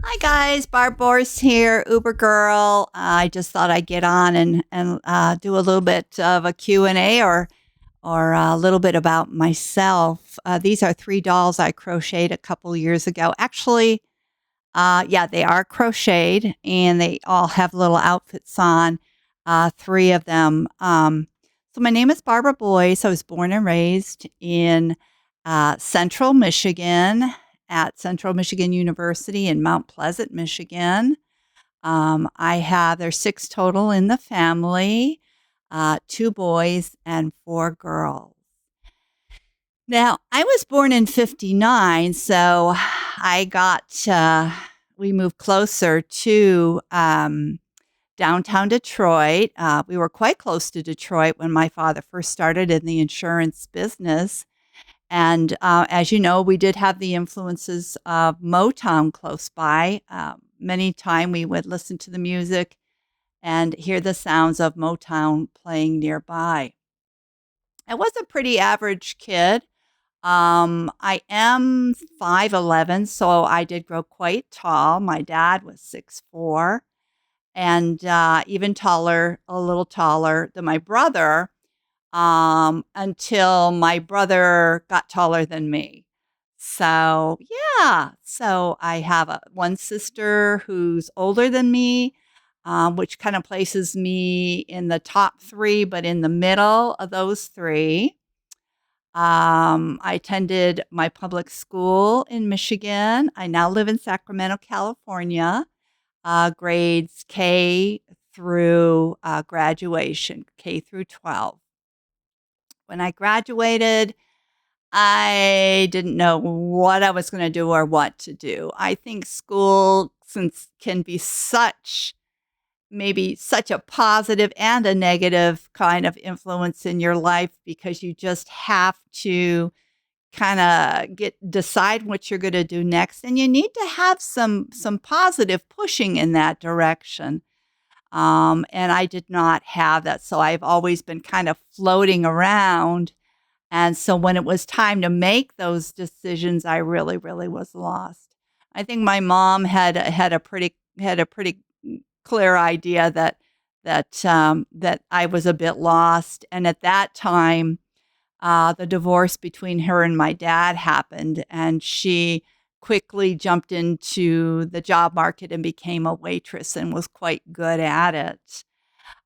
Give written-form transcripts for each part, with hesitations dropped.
Hi guys, Barb Boris here, Uber Girl. I just thought I'd get on and do a little bit of a Q and A or a little bit about myself. These are three dolls I crocheted a couple years ago. Actually, yeah, they are crocheted and they all have little outfits on. Three of them. So my name is Barbara Boyce. I was born and raised in Central Michigan at Central Michigan University in Mount Pleasant, Michigan. There's six total in the family, two boys and four girls. Now, I was born in 59, so we moved closer to downtown Detroit. We were quite close to Detroit when my father first started in the insurance business. And as you know, we did have the influences of Motown close by. Many time we would listen to the music and hear the sounds of Motown playing nearby. I was a pretty average kid. I am 5'11", so I did grow quite tall. My dad was 6'4", and even taller, a little taller than my brother, until my brother got taller than me. So, yeah. So I have one sister who's older than me, which kind of places me in the top three, but in the middle of those three. I attended my public school in Michigan. I now live in Sacramento, California, grades K through graduation, K through 12. When I graduated, I didn't know what I was going to do or what to do. I think school since can be maybe such a positive and a negative kind of influence in your life because you just have to kind of decide what you're going to do next, and you need to have some positive pushing in that direction. And I did not have that, so I've always been kind of floating around. And so when it was time to make those decisions, I really, really was lost. I think my mom had a pretty clear idea that I was a bit lost. And at that time, the divorce between her and my dad happened, and she quickly jumped into the job market and became a waitress and was quite good at it.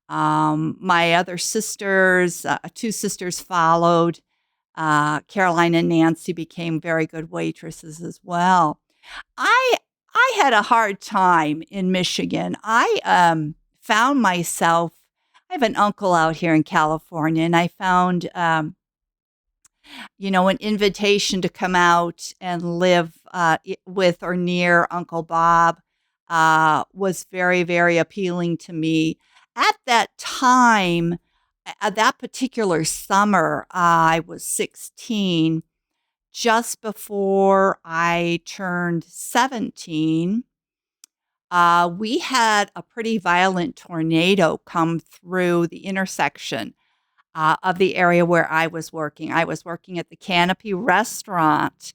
My other sisters, two sisters followed. Caroline and Nancy became very good waitresses as well. I I had a hard time in Michigan. I found myself. I have an uncle out here in California, and I found an invitation to come out and live with or near Uncle Bob was very, very appealing to me. At that time, that particular summer, I was 16, just before I turned 17. We had a pretty violent tornado come through the intersection of the area where I was working. I was working at the Canopy restaurant.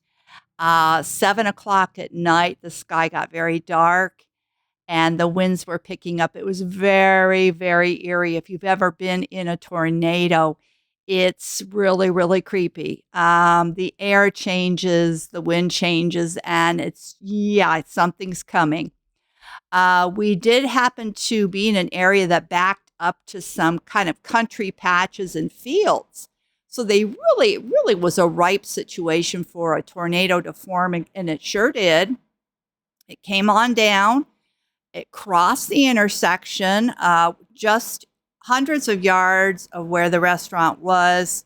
7 o'clock at night, the sky got very dark and the winds were picking up. It was very, very eerie. If you've ever been in a tornado, it's really, really creepy. The air changes, the wind changes, and yeah, something's coming. We did happen to be in an area that backed up to some kind of country patches and fields. So it really was a ripe situation for a tornado to form, and it sure did. It came on down. It crossed the intersection, just hundreds of yards of where the restaurant was.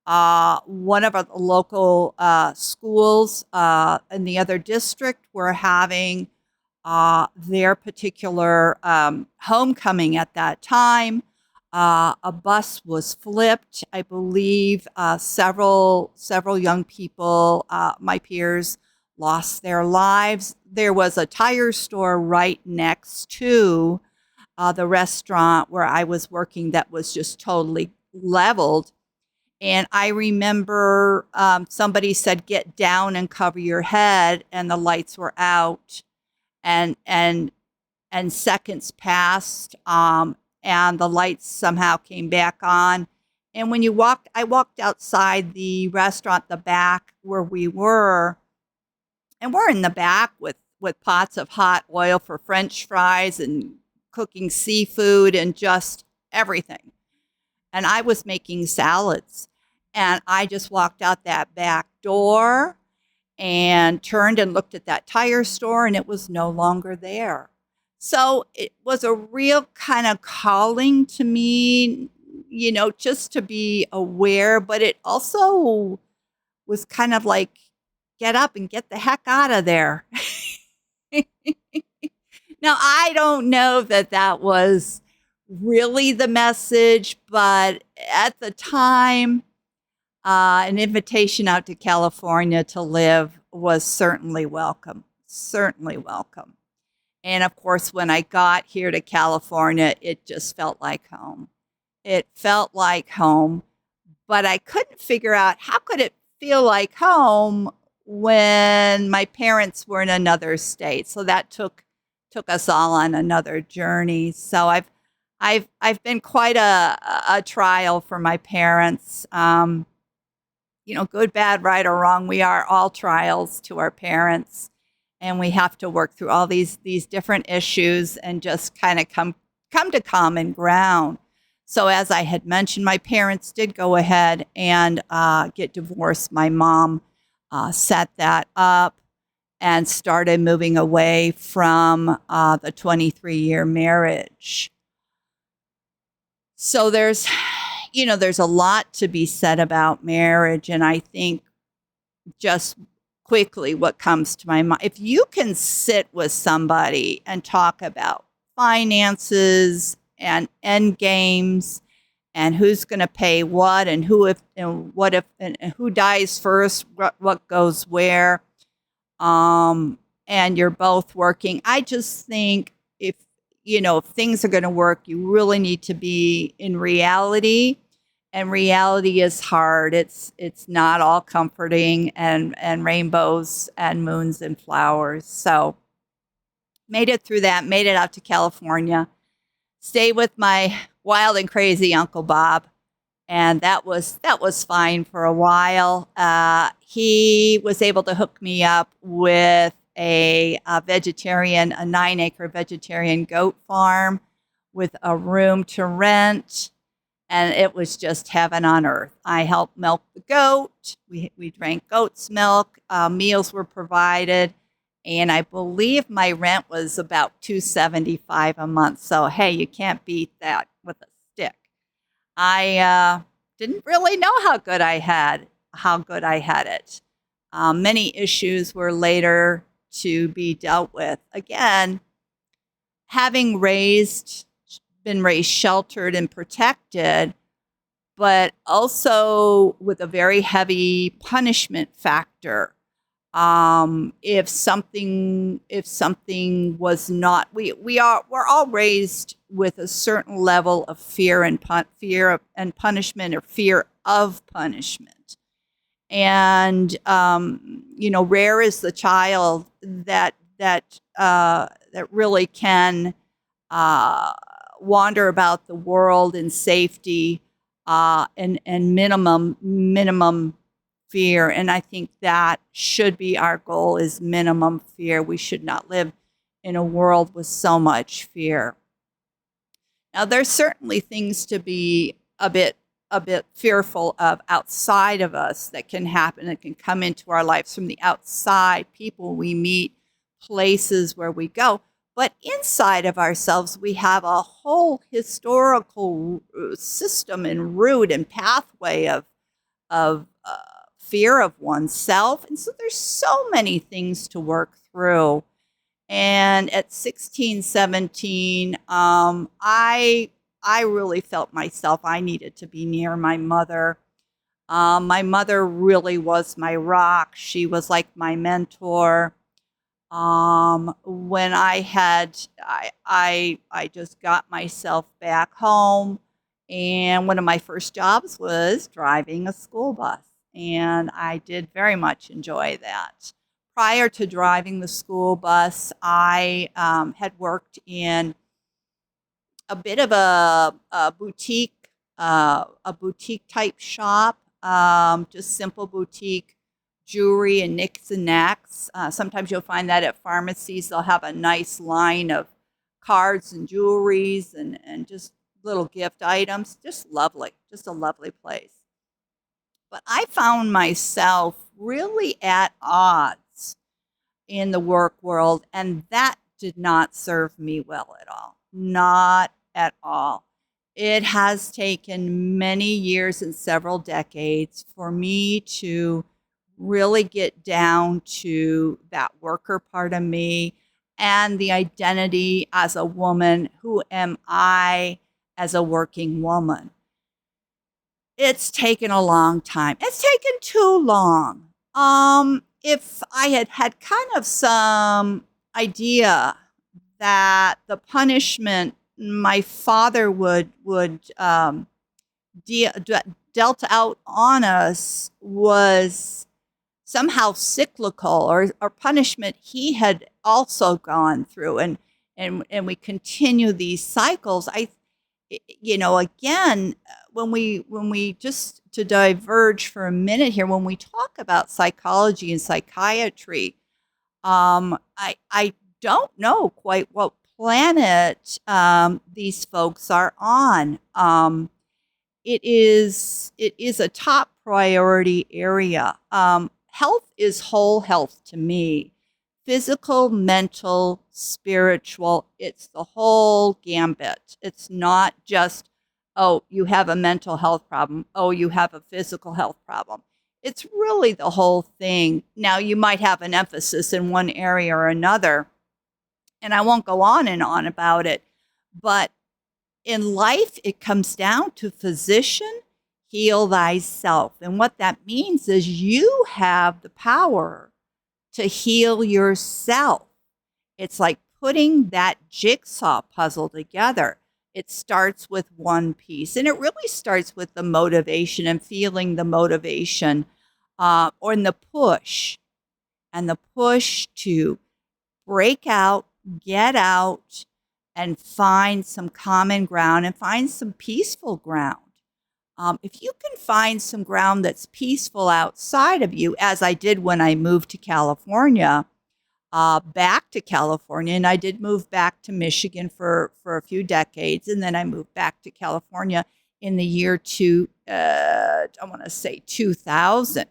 One of our local schools in the other district were having their particular homecoming at that time. A bus was flipped. I believe several young people, my peers, lost their lives. There was a tire store right next to the restaurant where I was working that was just totally leveled. And I remember somebody said, "Get down and cover your head," and the lights were out. and and seconds passed, and the lights somehow came back on. And when I walked outside the restaurant, the back where we were, and we're in the back with pots of hot oil for French fries and cooking seafood and just everything. And I was making salads, and I just walked out that back door and turned and looked at that tire store, and it was no longer there. So it was a real kind of calling to me, just to be aware, but it also was kind of like, get up and get the heck out of there. Now, I don't know that that was really the message, but at the time, an invitation out to California to live was certainly welcome, certainly welcome. And of course, when I got here to California, it just felt like home. It felt like home, but I couldn't figure out how could it feel like home when my parents were in another state. So that took us all on another journey. So I've been quite a trial for my parents. Good, bad, right, or wrong, we are all trials to our parents, and we have to work through all these different issues and just kind of come to common ground. So as I had mentioned, my parents did go ahead and get divorced. My mom set that up and started moving away from the 23-year marriage. So there's a lot to be said about marriage. And I think just quickly what comes to my mind, if you can sit with somebody and talk about finances and end games and who's going to pay what and who dies first, what goes where, and you're both working. I just think if things are going to work, you really need to be in reality, and reality is hard. It's not all comforting and rainbows and moons and flowers. So made it through that, made it out to California, stayed with my wild and crazy Uncle Bob, and that was fine for a while. He was able to hook me up with a 9-acre vegetarian goat farm with a room to rent, and it was just heaven on earth. I helped milk the goat. We drank goat's milk. Meals were provided, and I believe my rent was about $275 a month. So hey, you can't beat that with a stick. I didn't really know how good I had it. Many issues were later to be dealt with. Again, having been raised sheltered and protected, but also with a very heavy punishment factor. If something was not, we're all raised with a certain level of fear and punishment, or fear of punishment. And rare is the child that really can wander about the world in safety, and minimum fear. And I think that should be our goal, is minimum fear. We should not live in a world with so much fear. Now, there's certainly things to be a bit fearful of outside of us that can happen, that can come into our lives from the outside, people we meet, places where we go. But inside of ourselves, we have a whole historical system and root and pathway of fear of oneself. And so there's so many things to work through. And at 16, 17, I really felt myself, I needed to be near my mother. My mother really was my rock. She was like my mentor. When I just got myself back home, and one of my first jobs was driving a school bus, and I did very much enjoy that. prior to driving the school bus, I had worked in a bit of a boutique type shop, just simple boutique jewelry and knicks and knacks. Sometimes you'll find that at pharmacies. They'll have a nice line of cards and jewelries and just little gift items. Just lovely, just a lovely place. But I found myself really at odds in the work world, and that did not serve me well at all. Not at all. It has taken many years and several decades for me to really get down to that worker part of me and the identity as a woman. Who am I as a working woman? It's taken a long time. It's taken too long. If I had had kind of some idea that the punishment my father dealt out on us was somehow cyclical, or punishment he had also gone through, and we continue these cycles. Again, when we just to diverge for a minute here, when we talk about psychology and psychiatry, I don't know quite what planet these folks are on. It is a top priority area. Health is whole health to me. Physical, mental, spiritual, it's the whole gambit. It's not just, oh, you have a mental health problem. Oh, you have a physical health problem. It's really the whole thing. Now, you might have an emphasis in one area or another, and I won't go on and on about it, but in life, it comes down to physician, heal thyself. And what that means is you have the power to heal yourself. It's like putting that jigsaw puzzle together. It starts with one piece, and it really starts with the motivation and feeling the motivation, or in the push, and the push to break out, get out, and find some common ground and find some peaceful ground. If you can find some ground that's peaceful outside of you, as I did when I moved to California, back to California, and I did move back to Michigan for a few decades, and then I moved back to California in the year I want to say 2000.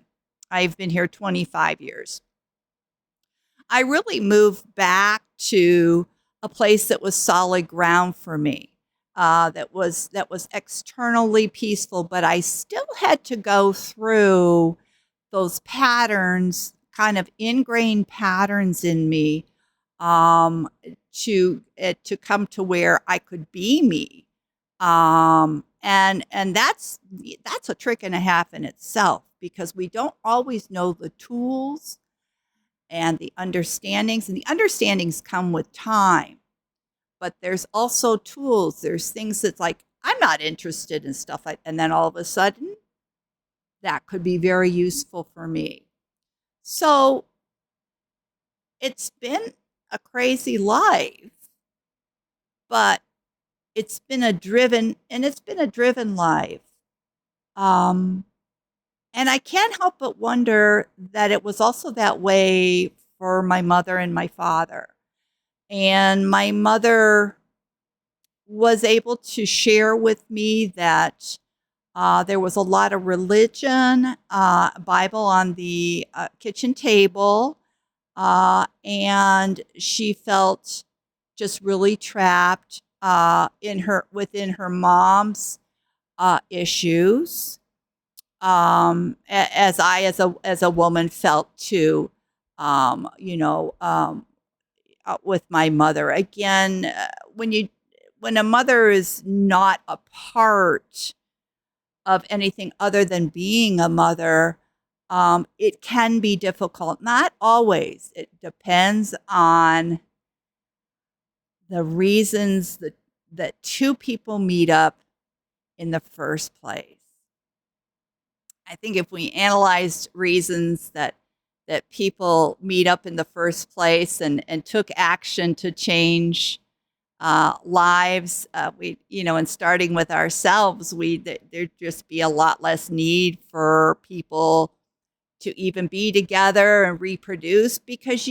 I've been here 25 years. I really moved back to a place that was solid ground for me, that was externally peaceful, but I still had to go through those patterns, kind of ingrained patterns in me, to come to where I could be me, and that's a trick and a half in itself, because we don't always know the tools and the understandings, and the understandings come with time. But there's also tools. There's things that's like, I'm not interested in stuff like, and then all of a sudden, that could be very useful for me. So it's been a crazy life, but it's been a driven life. And I can't help but wonder that it was also that way for my mother and my father. And my mother was able to share with me that there was a lot of religion, Bible on the kitchen table, and she felt just really trapped within her mom's issues, as I, as a woman, felt too. With my mother again, when a mother is not a part of anything other than being a mother, it can be difficult. Not always. It depends on the reasons that two people meet up in the first place. I think if we analyzed reasons that that people meet up in the first place and took action to change lives. And starting with ourselves, there'd just be a lot less need for people to even be together and reproduce because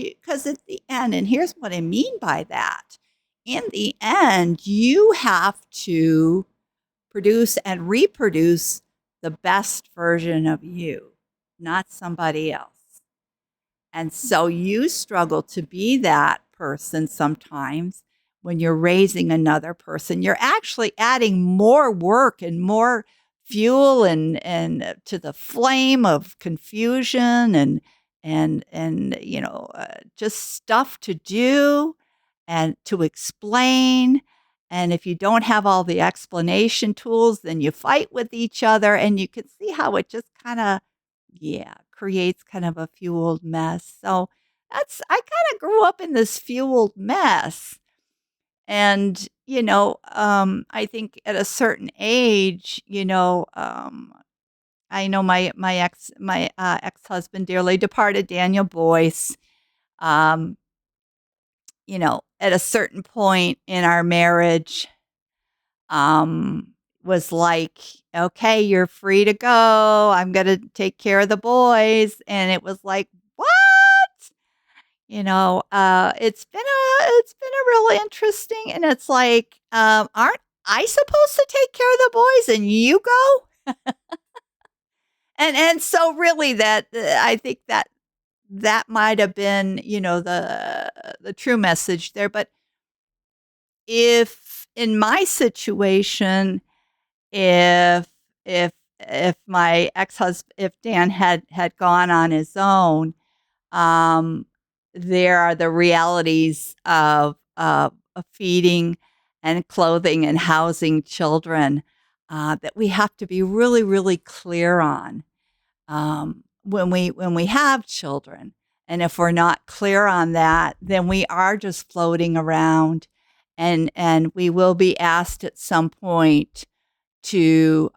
at the end, and here's what I mean by that. In the end, you have to produce and reproduce the best version of you, not somebody else. And so you struggle to be that person sometimes when you're raising another person. You're actually adding more work and more fuel and to the flame of confusion and just stuff to do and to explain. And if you don't have all the explanation tools, then you fight with each other, and you can see how it just kind of, yeah, creates kind of a fueled mess. So I kind of grew up in this fueled mess. And, I think at a certain age, I know my ex-husband, dearly departed Daniel Boyce, um, at a certain point in our marriage, was like, okay, you're free to go. I'm going to take care of the boys. And it was like, what? It's been a really interesting, and it's like, aren't I supposed to take care of the boys and you go? And so really I think that might have been, the true message there. But if in my situation, if if my ex-husband, if Dan had gone on his own, um, there are the realities of feeding and clothing and housing children that we have to be really, really clear on when we have children. And if we're not clear on that, then we are just floating around, and we will be asked at some point to,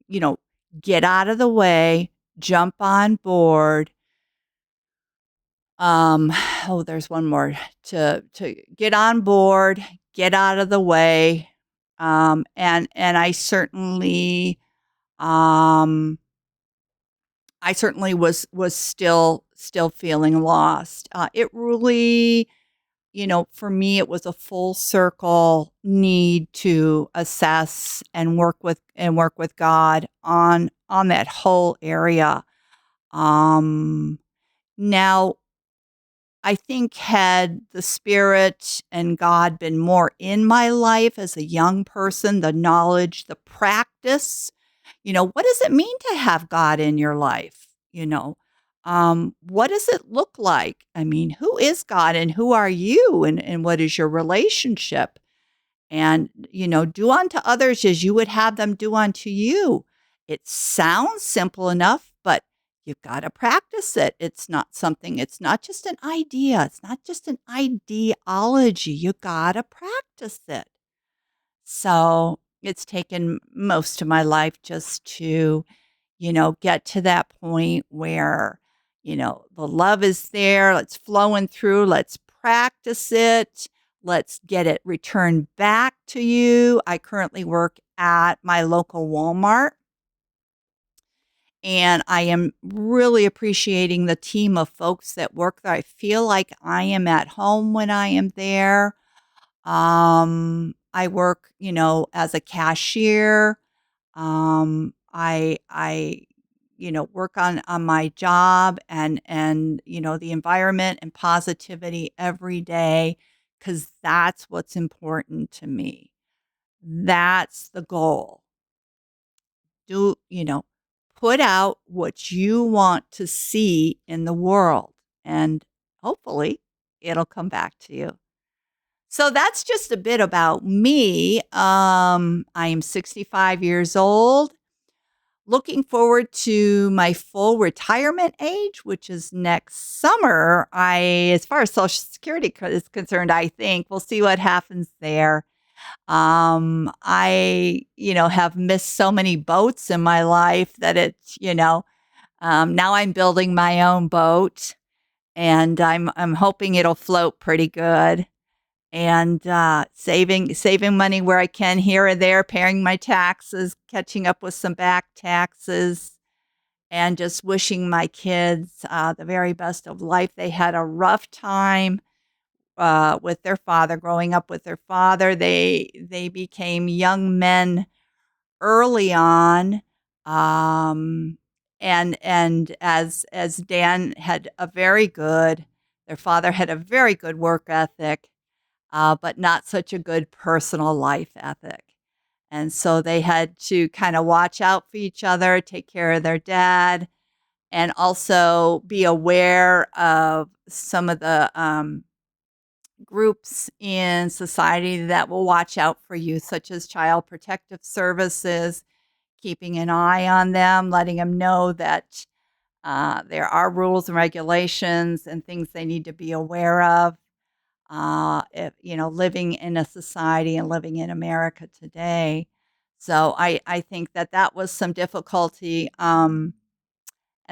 you know, get out of the way, jump on board. There's one more to get on board, get out of the way, and um, I certainly was still feeling lost. It really, for me, it was a full circle need to assess and work with God on that whole area. Um, Now, I think had the Spirit and God been more in my life as a young person, the knowledge, the practice, what does it mean to have God in your life? What does it look like? I mean, who is God and who are you, and what is your relationship? And, do unto others as you would have them do unto you. It sounds simple enough, but you've got to practice it. It's not just an idea. It's not just an ideology. You got to practice it. So it's taken most of my life just to, get to that point where, the love is there. Let's flowing through. Let's practice it. Let's get it returned back to you. I currently work at my local Walmart, and I am really appreciating the team of folks that work there. I feel like I am at home when I am there. I work, as a cashier. I work on my job and the environment and positivity every day, because that's what's important to me. That's the goal. Do, put out what you want to see in the world, and hopefully it'll come back to you. So that's just a bit about me. I am 65 years old, looking forward to my full retirement age, which is next summer. As far as Social Security is concerned, I think we'll see what happens there. I have missed so many boats in my life that it's, Now I'm building my own boat, and I'm hoping it'll float pretty good. And saving money where I can here or there, paying my taxes, catching up with some back taxes, and just wishing my kids the very best of life. They had a rough time with their father, growing up with their father. They became young men early on, um, and as Dan had a very good, their father had a very good work ethic, but not such a good personal life ethic. And so they had to kind of watch out for each other, take care of their dad, and also be aware of some of the groups in society that will watch out for you, such as Child Protective Services, keeping an eye on them, letting them know that there are rules and regulations and things they need to be aware of. If, living in a society and living in America today. So I think that was some difficulty. And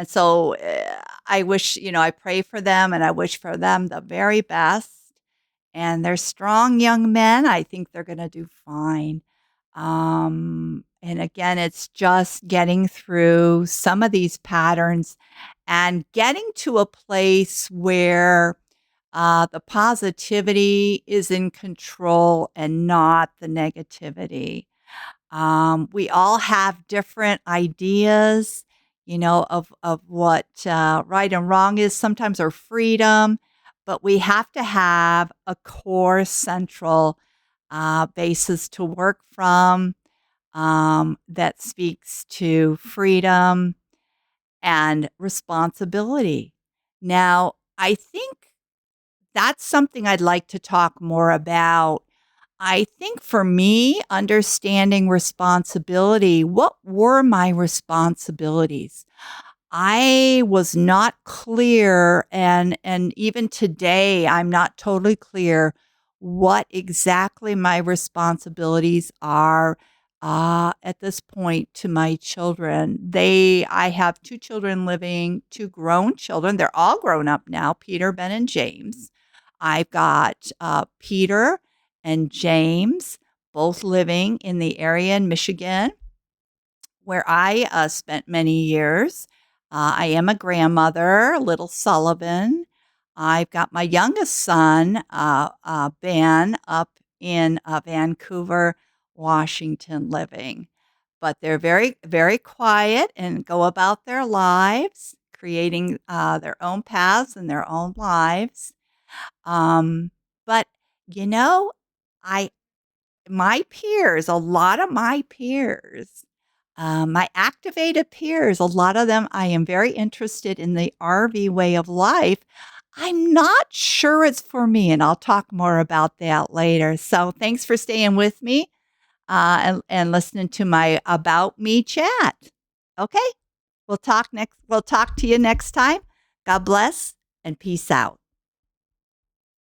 so I wish, I pray for them and I wish for them the very best. And they're strong young men. I think they're going to do fine. And again, it's just getting through some of these patterns and getting to a place where the positivity is in control and not the negativity. We all have different ideas, of what right and wrong is, sometimes our freedom, but we have to have a core central basis to work from that speaks to freedom and responsibility. Now, I think that's something I'd like to talk more about. I think for me, understanding responsibility, what were my responsibilities? I was not clear, and even today I'm not totally clear what exactly my responsibilities are at this point to my children. I have two children living, two grown children. They're all grown up now, Peter, Ben, and James. I've got Peter and James, both living in the area in Michigan where I spent many years. I am a grandmother, little Sullivan. I've got my youngest son, Ben, up in Vancouver, Washington, living. But they're very, very quiet and go about their lives, creating their own paths and their own lives. But, you know, I my peers, a lot of my peers, my activated peers, a lot of them, I am very interested in the RV way of life. I'm not sure it's for me, and I'll talk more about that later. So thanks for staying with me and listening to my About Me chat. Okay, we'll talk to you next time. God bless and peace out.